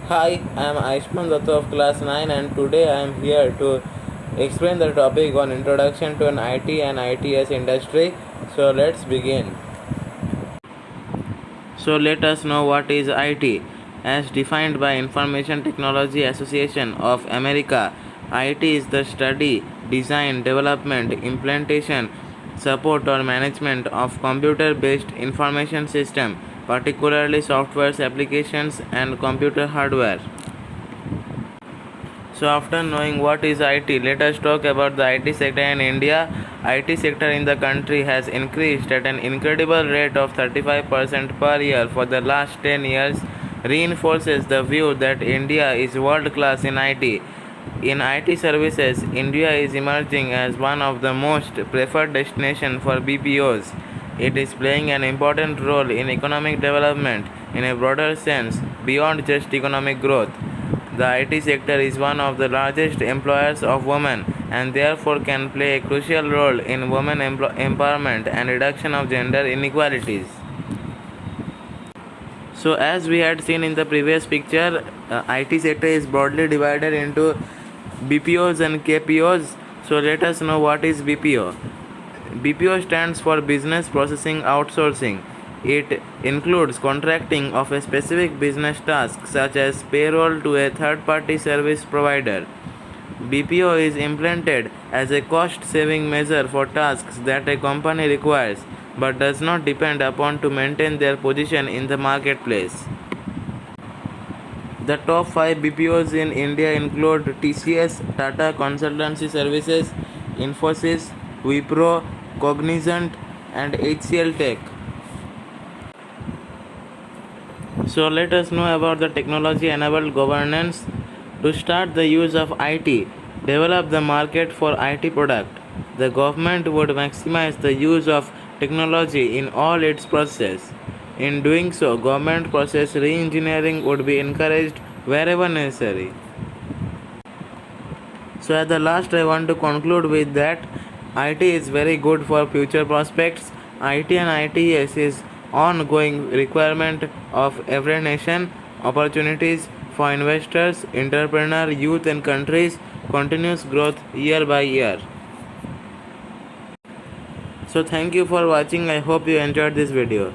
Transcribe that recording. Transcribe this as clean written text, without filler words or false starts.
Hi, I am Aishman Datta of class 9 and today I am here to explain the topic on introduction to an IT and ITS industry. So let's begin. So let us know what is IT. As defined by Information Technology Association of America, IT is the study, design, development, implementation, support or management of computer-based information system, particularly software applications and computer hardware. So after knowing what is IT, let us talk about the IT sector in India. IT sector in the country has increased at an incredible rate of 35% per year for the last 10 years, reinforces the view that India is world class in IT. In IT services, India is emerging as one of the most preferred destinations for BPOs. It is playing an important role in economic development in a broader sense beyond just economic growth. The IT sector is one of the largest employers of women and therefore can play a crucial role in women empowerment and reduction of gender inequalities. So as we had seen in the previous picture, IT sector is broadly divided into BPOs and KPOs. So let us know what is BPO. BPO stands for Business Processing Outsourcing. It includes contracting of a specific business task such as payroll to a third-party service provider. BPO is implemented as a cost-saving measure for tasks that a company requires but does not depend upon to maintain their position in the marketplace. The top 5 BPOs in India include TCS, Tata Consultancy Services, Infosys, Wipro, Cognizant, and HCL Tech. So let us know about the technology enabled governance. To start the use of IT, develop the market for IT product. The government would maximize the use of technology in all its processes. In doing so, government process re-engineering would be encouraged wherever necessary. So at the last I want to conclude with that IT is very good for future prospects. IT and ITS is ongoing requirement of every nation. Opportunities for investors, entrepreneur, youth and countries, continuous growth year by year. So thank you for watching. I hope you enjoyed this video.